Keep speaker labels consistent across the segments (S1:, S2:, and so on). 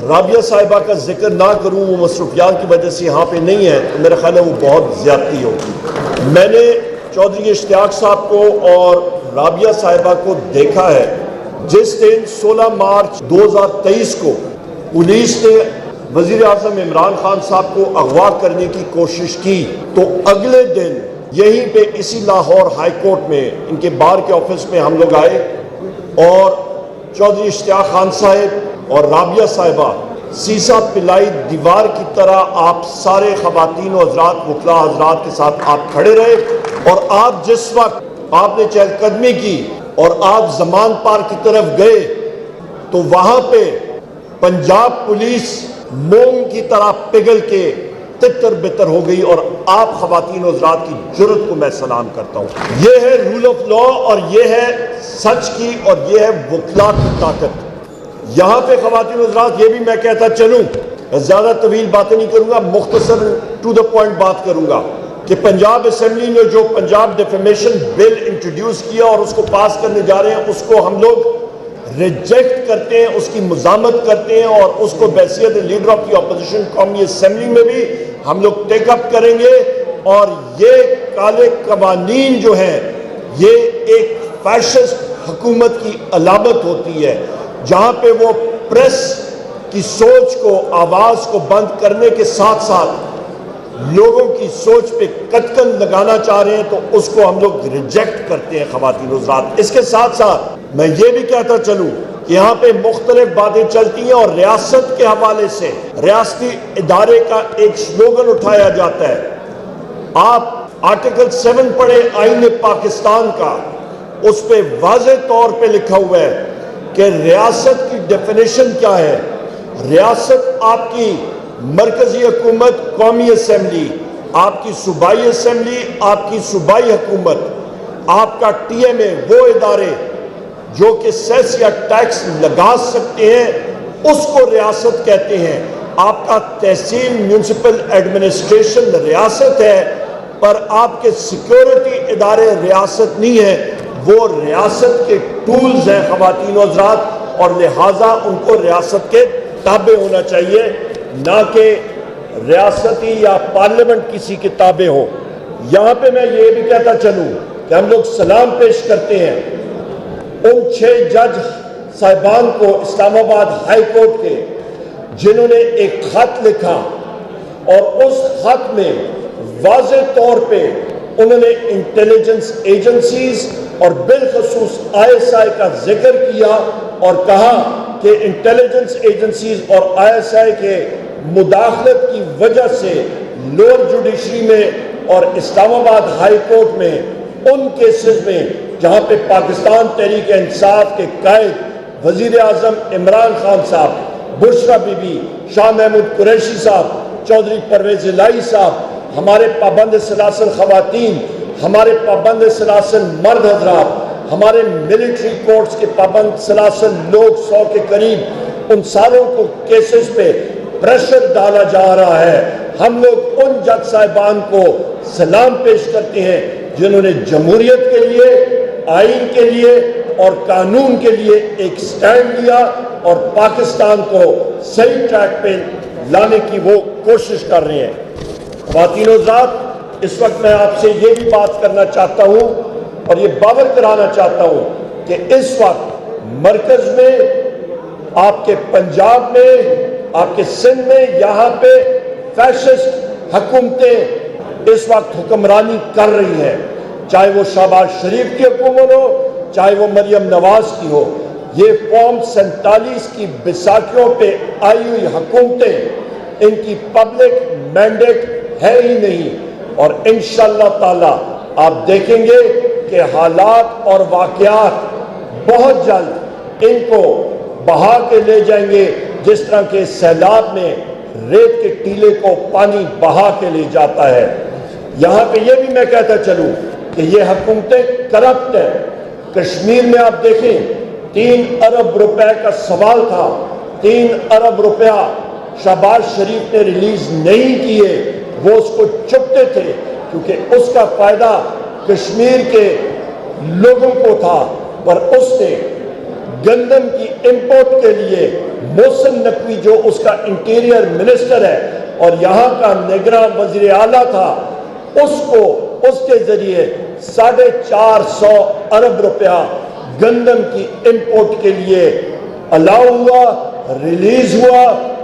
S1: رابعہ صاحبہ کا ذکر نہ کروں، وہ مصروفیات کی وجہ سے یہاں پہ نہیں ہے، تو میرا خیال ہے وہ بہت زیادتی ہوگی۔ میں نے چودھری اشتیاق صاحب کو اور رابعہ صاحبہ کو دیکھا ہے جس دن 16 مارچ 2023 کو پولیس نے وزیر اعظم عمران خان صاحب کو اغوا کرنے کی کوشش کی، تو اگلے دن یہیں پہ اسی لاہور ہائی کورٹ میں ان کے بار کے آفس میں ہم لوگ آئے اور چودھری اشتیاق خان صاحب اور رابعہ صاحبہ سیسا پلائی دیوار کی طرح آپ سارے خواتین و حضرات وکلاء حضرات کے ساتھ آپ کھڑے رہے، اور آپ جس وقت آپ نے چہل قدمی کی اور آپ زمان پار کی طرف گئے تو وہاں پہ پنجاب پولیس موم کی طرح پگھل کے تتر بتر ہو گئی، اور آپ خواتین و حضرات کی جرت کو میں سلام کرتا ہوں۔ یہ ہے رول آف لا، اور یہ ہے سچ کی، اور یہ ہے وکلاء کی طاقت۔ یہاں پہ خواتین و حضرات یہ بھی میں کہتا چلوں، زیادہ طویل باتیں نہیں کروں گا، مختصر ٹو دا پوائنٹ بات کروں گا کہ پنجاب اسمبلی نے جو پنجاب ڈیفیمیشن بل انٹروڈیوس کیا اور اس کو پاس کرنے جا رہے ہیں، اس کو ہم لوگ ریجیکٹ کرتے ہیں، اس کی مذمت کرتے ہیں، اور اس کو بحیثیت لیڈر آف دی اپوزیشن قومی اسمبلی میں بھی ہم لوگ ٹیک اپ کریں گے۔ اور یہ کالے قوانین جو ہیں یہ ایک فیشسٹ حکومت کی علامت ہوتی ہے، جہاں پہ وہ پریس کی سوچ کو، آواز کو بند کرنے کے ساتھ ساتھ لوگوں کی سوچ پہ کٹکن لگانا چاہ رہے ہیں، تو اس کو ہم لوگ ریجیکٹ کرتے ہیں خواتین و حضرات۔ اس کے ساتھ ساتھ میں یہ بھی کہتا چلوں کہ یہاں پہ مختلف باتیں چلتی ہیں، اور ریاست کے حوالے سے ریاستی ادارے کا ایک سلوگن اٹھایا جاتا ہے۔ آپ آرٹیکل 7 پڑھیں آئین پاکستان کا، اس پہ واضح طور پہ لکھا ہوا ہے کہ ریاست کی ڈیفینیشن کیا ہے۔ ریاست آپ کی مرکزی حکومت، قومی اسمبلی، آپ کی صوبائی اسمبلی، آپ کی صوبائی حکومت، آپ کا ٹی ایم اے، وہ ادارے جو کہ سیس یا ٹیکس لگا سکتے ہیں اس کو ریاست کہتے ہیں۔ آپ کا تحصیل میونسپل ایڈمنسٹریشن ریاست ہے، پر آپ کے سیکیورٹی ادارے ریاست نہیں ہیں، وہ ریاست کے ٹولز ہیں خواتین و حضرات، اور لہٰذا ان کو ریاست کے تابع ہونا چاہیے، نہ کہ ریاستی یا پارلیمنٹ کسی کے تابع ہو۔ یہاں پہ میں یہ بھی کہتا چلوں کہ ہم لوگ سلام پیش کرتے ہیں ان 6 جج صاحبان کو اسلام آباد ہائی کورٹ کے، جنہوں نے ایک خط لکھا، اور اس خط میں واضح طور پہ انہوں نے انٹیلیجنس ایجنسیز اور بالخصوص ISI کا ذکر کیا، اور کہا کہ انٹیلیجنس ایجنسیز اور ISI کے مداخلت کی وجہ سے لوور جوڈیشری میں اور اسلام آباد ہائی کورٹ میں ان کیسز میں جہاں پہ پاکستان تحریک انصاف کے قائد وزیر اعظم عمران خان صاحب، بشرا بی بی، شاہ محمود قریشی صاحب، چودھری پرویز الہی صاحب، ہمارے پابند سلاسل خواتین، ہمارے پابند سلاسل مرد حضرات، ہمارے ملٹری کورٹس کے پابند سلاسل لوگ 100 کے قریب، ان ساروں کو کیسز پہ پریشر ڈالا جا رہا ہے۔ ہم لوگ ان جج صاحبان کو سلام پیش کرتے ہیں جنہوں نے جمہوریت کے لیے، آئین کے لیے اور قانون کے لیے ایک سٹینڈ لیا، اور پاکستان کو صحیح ٹریک پہ لانے کی وہ کوشش کر رہے ہیں۔ خواتین و حضرات، اس وقت میں آپ سے یہ بھی بات کرنا چاہتا ہوں اور یہ باور کرانا چاہتا ہوں کہ اس وقت مرکز میں، آپ کے پنجاب میں، آپ کے سندھ میں، یہاں پہ فیشسٹ حکومتیں اس وقت حکمرانی کر رہی ہیں، چاہے وہ شہباز شریف کی حکومت ہو، چاہے وہ مریم نواز کی ہو۔ یہ فارم 47 کی بیساکھیوں پہ آئی ہوئی حکومتیں، ان کی پبلک مینڈیٹ ہے ہی نہیں، اور انشاءاللہ تعالی آپ دیکھیں گے کہ حالات اور واقعات بہت جلد ان کو بہا کے لے جائیں گے، جس طرح کے سیلاب میں ریت کے ٹیلے کو پانی بہا کے لے جاتا ہے۔ یہاں پہ یہ بھی میں کہتا چلوں کہ یہ حکومتیں کرپٹ ہیں۔ کشمیر میں آپ دیکھیں 3 ارب روپے کا سوال تھا، 3 ارب روپیہ شہباز شریف نے ریلیز نہیں کیے، وہ اس کو چپتے تھے کیونکہ اس کا فائدہ کشمیر کے لوگوں کو تھا، پر اس نے گندم کی امپورٹ کے لیے محسن نقوی جو اس کا انٹیریئر منسٹر ہے اور یہاں کا نگراں وزیر اعلیٰ تھا، اس کے ذریعے 450 ارب روپیہ گندم کی امپورٹ کے لیے الاؤ ہوا، ریلیز ہوا،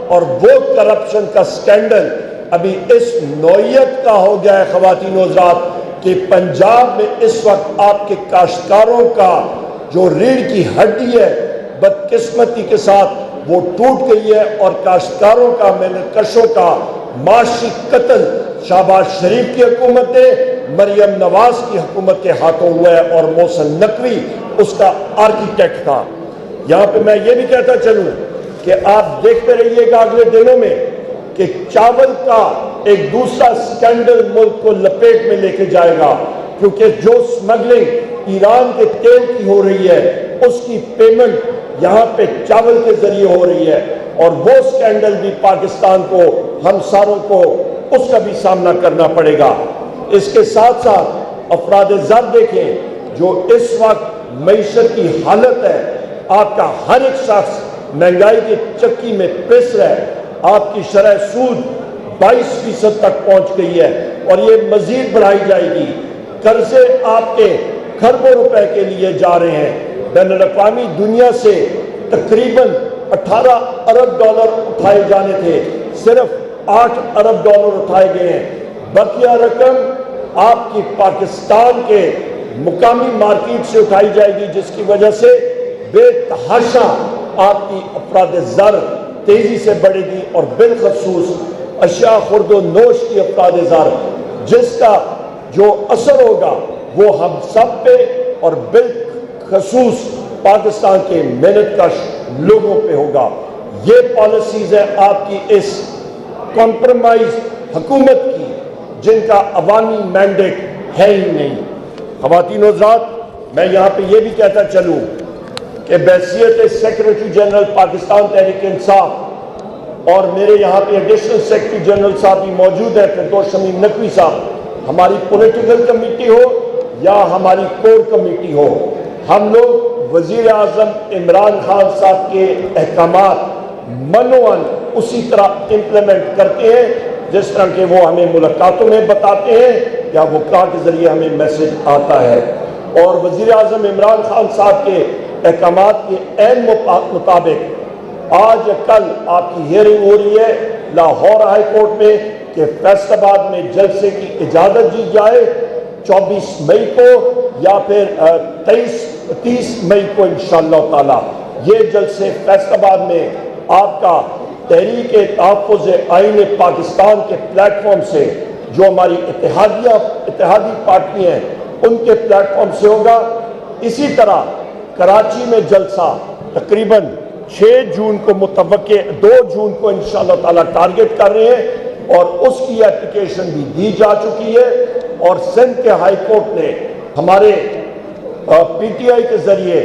S1: اور وہ کرپشن کا سکینڈل ابھی اس نوعیت کا ہو گیا ہے خواتین و حضرات کہ پنجاب میں اس وقت آپ کے کاشتکاروں کا جو ریڑھ کی ہڈی ہے بدقسمتی کے ساتھ وہ ٹوٹ گئی ہے، اور کاشتکاروں کا محنت کشوں کا معاشی قتل شہباز شریف کی حکومت نے مریم نواز کی حکومت کے ہاتھوں ہوا ہے، اور محسن نقوی اس کا آرکیٹیکٹ تھا۔ یہاں پہ میں یہ بھی کہتا چلوں کہ آپ دیکھتے رہیے گا اگلے دنوں میں کہ چاول کا ایک دوسرا سکینڈل ملک کو لپیٹ میں لے کے جائے گا، کیونکہ جو سمگلنگ ایران کے تیل کی ہو رہی ہے اس کی پیمنٹ یہاں پہ چاول کے ذریعے ہو رہی ہے، اور وہ سکینڈل بھی پاکستان کو، ہم ساروں کو اس کا بھی سامنا کرنا پڑے گا۔ اس کے ساتھ ساتھ افراد زر دیکھیں جو اس وقت معیشت کی حالت ہے، آپ کا ہر ایک شخص مہنگائی کی چکی میں پس رہا ہے، آپ کی شرح سود 22% تک پہنچ گئی ہے اور یہ مزید بڑھائی جائے گی۔ قرضے آپ کے کھربوں روپے کے لیے جا رہے ہیں، بین الاقوامی دنیا سے تقریباً 18 ارب ڈالر اٹھائے جانے تھے، صرف 8 ارب ڈالر اٹھائے گئے ہیں، بقیہ رقم آپ کی پاکستان کے مقامی مارکیٹ سے اٹھائی جائے گی، جس کی وجہ سے بے تحاشا آپ کی افراد زر تیزی سے بڑھے گی، اور بالخصوص اشیاء خورد و نوش کی افراد زر، جس کا جو اثر ہوگا وہ ہم سب پہ اور بالخصوص پاکستان کے محنت کش لوگوں پہ ہوگا۔ یہ پالیسیز ہیں آپ کی اس کمپرومائز حکومت کی، جن کا عوامی مینڈیٹ ہے ہی نہیں۔ خواتین و حضرات، میں یہاں پہ یہ بھی کہتا چلوں کہ بحیثیت سیکریٹری جنرل پاکستان تحریک انصاف، اور میرے یہاں پہ ایڈیشنل سیکریٹری جنرل صاحب بھی موجود ہیں، فردوس شمیم نقوی صاحب، ہماری پولیٹیکل کمیٹی ہو یا ہماری کور کمیٹی ہو، ہم لوگ وزیر اعظم عمران خان صاحب کے احکامات منوان اسی طرح امپلیمنٹ کرتے ہیں جس طرح کہ وہ ہمیں ملاقاتوں میں بتاتے ہیں یا وکلاء کے ذریعے ہمیں میسج آتا ہے۔ اور وزیر اعظم عمران خان صاحب کے احکامات کے عین مطابق آج یا کل آپ کی ہیئرنگ ہو رہی ہے لاہور ہائی کورٹ میں کہ فیصل آباد میں جلسے کی اجازت دی جائے 24 مئی کو یا پھر 30 مئی کو انشاءاللہ تعالی۔ یہ جلسے فیصل آباد میں آپ کا تحریک تحفظ آئین پاکستان کے پلیٹ فارم سے، جو ہماری اتحادی پارٹی ہیں ان کے پلیٹ فارم سے ہوگا۔ اسی طرح کراچی میں جلسہ تقریباً 6 جون کو متوقع، 2 جون کو انشاءاللہ تعالی ٹارگٹ کر رہے ہیں، اور اس کی اپلیکیشن بھی دی جا چکی ہے، اور سندھ کے ہائی کورٹ نے ہمارے پی ٹی آئی کے ذریعے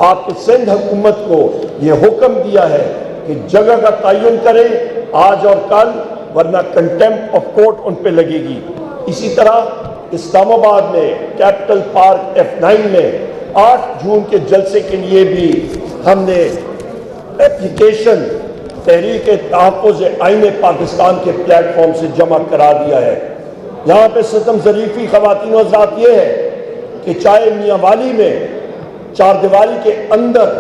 S1: آپ کی سندھ حکومت کو یہ حکم دیا ہے کہ جگہ کا تعین کریں آج اور کل، ورنہ کنٹیمپٹ آف کورٹ ان پہ لگے گی۔ اسی طرح اسلام آباد میں کیپٹل پارک F9 میں 8 جون کے جلسے کے لیے بھی ہم نے اپلیکیشن تحریک تحفظ آئین پاکستان کے پلیٹ فارم سے جمع کرا دیا ہے۔ یہاں پہ ستم ظریفی خواتین و حضرات یہ ہے کہ چاہے میاں والی میں چار دیواری کے اندر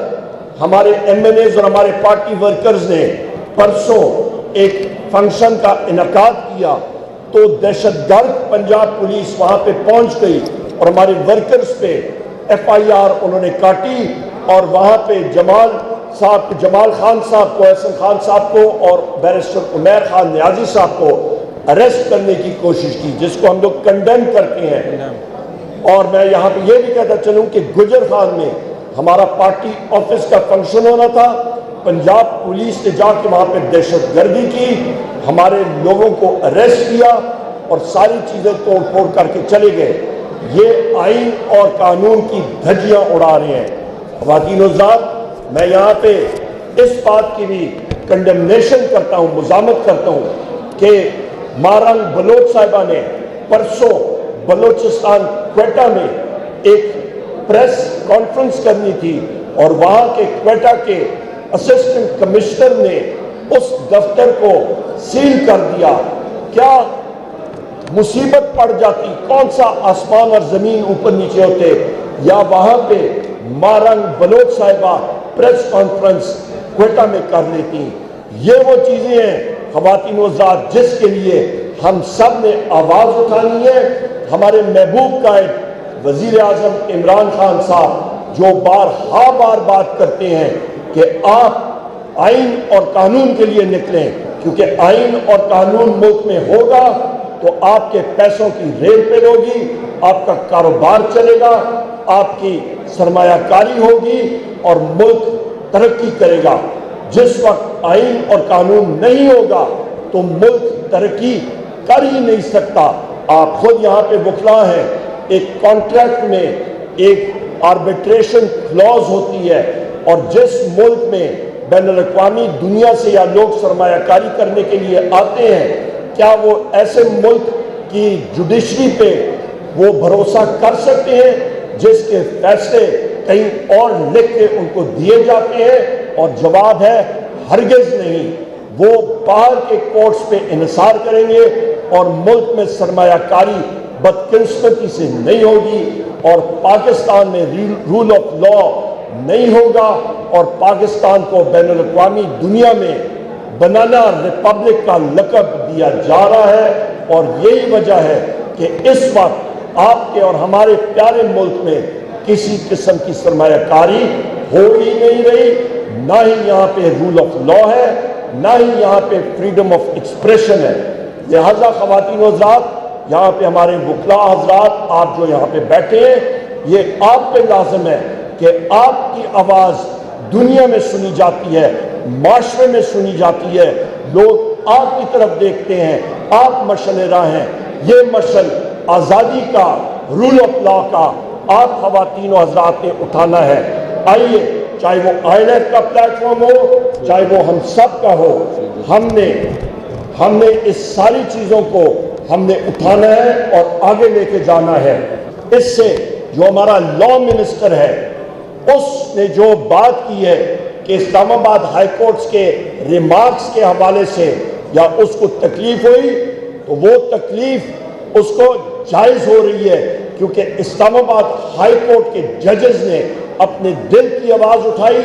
S1: ہمارے ایم این ایز اور ہمارے پارٹی ورکرز نے پرسوں ایک فنکشن کا انعقاد کیا تو دہشت گرد پنجاب پولیس وہاں پہ پہنچ گئی اور ہمارے ورکرز پہ FIR انہوں نے کاٹی، اور وہاں پہ جمال خان صاحب کو، احسن خان صاحب کو اور بیرسٹر عمیر خان نیازی صاحب کو اریسٹ کرنے کی کوشش کی، جس کو ہم لوگ کنڈیم کرتے ہیں۔ اور میں یہاں پہ یہ بھی کہتا چلوں کہ گجر خان میں ہمارا پارٹی آفس کا فنکشن ہونا تھا، پنجاب پولیس نے جا کے وہاں پہ دہشت گردی کی، ہمارے لوگوں کو اریسٹ کیا اور ساری چیزیں توڑ پھوڑ کر کے چلے گئے۔ یہ آئین اور قانون کی دھجیاں اڑا رہے ہیں۔ خواتین و حضرات، میں یہاں پہ اس بات کی بھی کنڈمنیشن کرتا ہوں، مزاحمت کرتا ہوں کہ مارنگ بلوچ صاحبہ نے پرسوں بلوچستان کوئٹہ میں ایک پریس کانفرنس کرنی تھی، اور وہاں کے کوئٹہ کے اسسٹنٹ کمشنر نے اس دفتر کو سیل کر دیا، کیا مصیبت پڑ جاتی، کون سا آسمان اور زمین اوپر نیچے ہوتے، یا وہاں پہ مارنگ بلوچ صاحبہ پریس کانفرنس کوئٹہ میں کر لیتی۔ یہ وہ چیزیں ہیں خواتین و حضرات جس کے لیے ہم سب نے آواز اٹھانی ہے۔ ہمارے محبوب قائد وزیر اعظم عمران خان صاحب جو بار بات کرتے ہیں کہ آپ آئین اور قانون کے لیے نکلیں، کیونکہ آئین اور قانون ملک میں ہوگا تو آپ کے پیسوں کی ریل پیل ہوگی، آپ کا کاروبار چلے گا، آپ کی سرمایہ کاری ہوگی اور ملک ترقی کرے گا۔ جس وقت آئین اور قانون نہیں ہوگا تو ملک ترقی کر ہی نہیں سکتا۔ آپ خود یہاں پہ وکلا ہیں، ایک کانٹریکٹ میں ایک آربیٹریشن کلوز ہوتی ہے، اور جس ملک میں بین الاقوامی دنیا سے یا لوگ سرمایہ کاری کرنے کے لیے آتے ہیں، کیا وہ ایسے ملک کی جوڈیشری پہ وہ بھروسہ کر سکتے ہیں جس کے فیصلے کہیں اور لکھ کے ان کو دیے جاتے ہیں؟ اور جواب ہے ہرگز نہیں۔ وہ باہر کے کورٹس پہ انحصار کریں گے اور ملک میں سرمایہ کاری بدقسمتی سے نہیں ہوگی، اور پاکستان میں رول آف لا نہیں ہوگا، اور پاکستان کو بین الاقوامی دنیا میں بنانا ریپبلک کا لقب دیا جا رہا ہے۔ اور یہی وجہ ہے کہ اس وقت آپ کے اور ہمارے پیارے ملک میں کسی قسم کی سرمایہ کاری ہو ہی نہیں رہی، نہ ہی یہاں پہ رول آف لا ہے، نہ ہی یہاں پہ فریڈم آف ایکسپریشن ہے۔ لہذا خواتین و حضرات، یہاں پہ ہمارے وکلا حضرات، آپ جو یہاں پہ بیٹھے ہیں، یہ آپ پہ لازم ہے کہ آپ کی آواز دنیا میں سنی جاتی ہے، معاشرے میں سنی جاتی ہے، لوگ آپ کی طرف دیکھتے ہیں، آپ مشعل راہ ہیں۔ یہ مشعل آزادی کا، رول آف لا کا آپ خواتین و حضرات نے اٹھانا ہے۔ آئیے، چاہے وہ آئیلیٹ کا پلیٹ فارم ہو، چاہے وہ ہم سب کا ہو، ہم نے اس ساری چیزوں کو ہم نے اٹھانا ہے اور آگے لے کے جانا ہے۔ اس سے جو ہمارا لا منسٹر ہے، اس نے جو بات کی ہے کہ اسلام آباد ہائی کورٹس کے ریمارکس کے حوالے سے یا اس کو تکلیف ہوئی، تو وہ تکلیف اس کو جائز ہو رہی ہے، کیونکہ اسلام آباد ہائی کورٹ کے ججز نے اپنے دل کی آواز اٹھائی،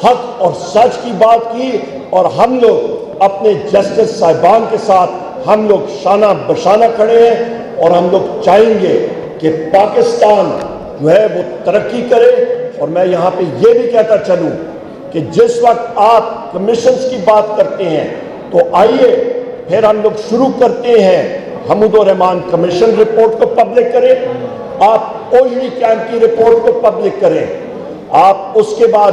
S1: حق اور سچ کی بات کی، اور ہم لوگ اپنے جسٹس صاحبان کے ساتھ ہم لوگ شانہ بشانہ کھڑے ہیں، اور ہم لوگ چاہیں گے کہ پاکستان جو ہے وہ ترقی کرے۔ اور میں یہاں پہ یہ بھی کہتا چلوں کہ جس وقت آپ کمیشنز کی بات کرتے ہیں، تو آئیے پھر ہم لوگ شروع کرتے ہیں حمود الرحمان کمیشن رپورٹ کو پبلک کریں، آپ اوجڑی کیمپ کی رپورٹ کو پبلک کریں، آپ اس کے بعد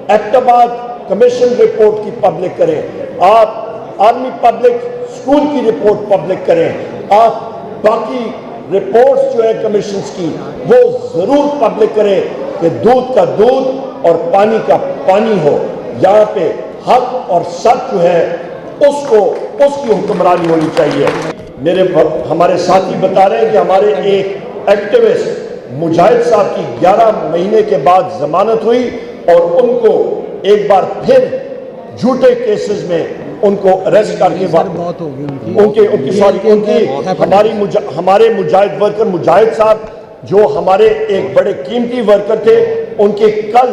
S1: ایبٹ آباد کمیشن رپورٹ کی پبلک کریں، آپ آرمی پبلک اسکول کی رپورٹ پبلک کریں، آپ باقی رپورٹس جو ہے کمیشنز کی وہ ضرور پبلک کریں کہ دودھ کا دودھ اور پانی کا پانی ہو۔ یہاں پہ حق اور سچ جو ہے اس کی حکمرانی ہونی چاہیے۔ ہمارے ساتھی بتا رہے ہیں کہ ہمارے ایک ایکٹیوسٹ مجاہد صاحب کی 11 مہینے کے بعد ضمانت ہوئی، اور ان کو ایک بار پھر جھوٹے کیسز میں ان کو اریسٹ کر کے ہمارے مجاہد ورکر مجاہد صاحب جو ہمارے ایک بڑے قیمتی ورکر تھے، ان کے کل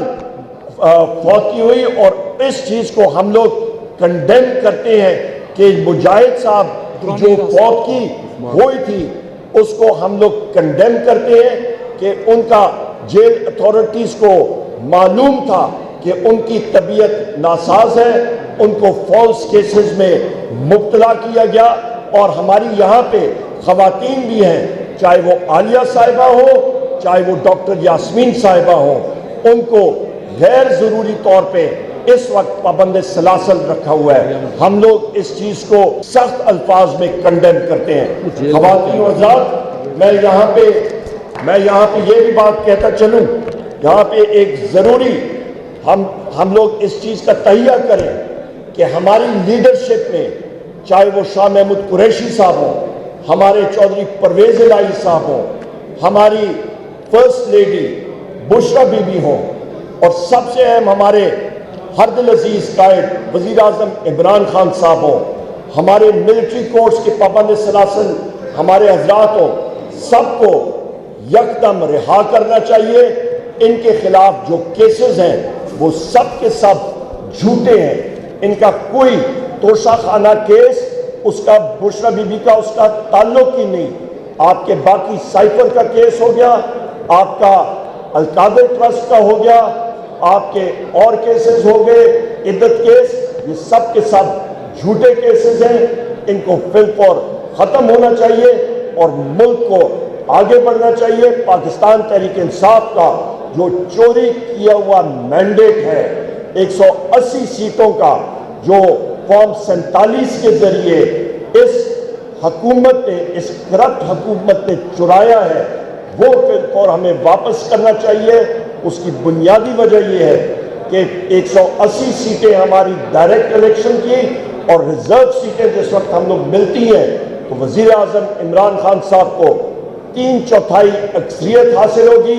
S1: فوتی ہوئی، اور اس چیز کو ہم لوگ کنڈیم کرتے ہیں کہ مجاہد صاحب جو فوت کی ہوئی تھی اس کو ہم لوگ کنڈیم کرتے ہیں کہ ان کا جیل اتھارٹیز کو معلوم تھا کہ ان کی طبیعت ناساز ہے، ان کو فالس کیسز میں مبتلا کیا گیا۔ اور ہماری یہاں پہ خواتین بھی ہیں، چاہے وہ عالیہ صاحبہ ہو، چاہے وہ ڈاکٹر یاسمین صاحبہ ہو، ان کو غیر ضروری طور پہ اس وقت پابند سلاسل رکھا ہوا ہے۔ ہم لوگ اس چیز کو سخت الفاظ میں کنڈیم کرتے ہیں۔ خواتین و حضرات، میں یہاں پہ یہ بھی بات کہتا چلوں، یہاں پہ ایک ضروری ہم لوگ اس چیز کا تہیہ کریں کہ ہماری لیڈرشپ میں، چاہے وہ شاہ محمود قریشی صاحب ہوں، ہمارے چودھری پرویز الہی صاحب ہوں، ہماری first lady Bushra be be ہوں، اور سب سے اہم ہمارے ہر دل عزیز قائد وزیر اعظم عمران خان صاحب ہوں، ہمارے ملٹری کورٹس کے پابند سلاسل ہمارے حضرات ہوں، سب کو یکدم رہا کرنا چاہیے۔ ان کے خلاف جو کیسز ہیں وہ سب کے سب جھوٹے ہیں، ان کا کوئی توشہ خانہ کیس اس کا بشرا بی بی کا اس کا تعلق ہی نہیں۔ آپ کے باقی سائفر کا کیس ہو گیا، آپ کا القادر ٹرسٹ کا ہو گیا، آپ کے اور کیسز ہو گئے، عدت کیس، یہ سب کے سب جھوٹے کیسز ہیں۔ ان کو فی الفور ختم ہونا چاہیے اور ملک کو آگے بڑھنا چاہیے۔ پاکستان تحریک انصاف کا جو چوری کیا ہوا مینڈیٹ ہے 180 سیٹوں کا، جو فارم 47 کے ذریعے اس حکومت نے، اس کرپٹ حکومت نے چرایا ہے، وہ فی الفور ہمیں واپس کرنا چاہیے۔ اس کی بنیادی وجہ یہ ہے کہ 180 سیٹیں ہماری ڈائریکٹ الیکشن کی اور ریزرو سیٹیں جس وقت ہم لوگ ملتی ہیں تو وزیر اعظم عمران خان صاحب کو 3/4 اکثریت حاصل ہوگی۔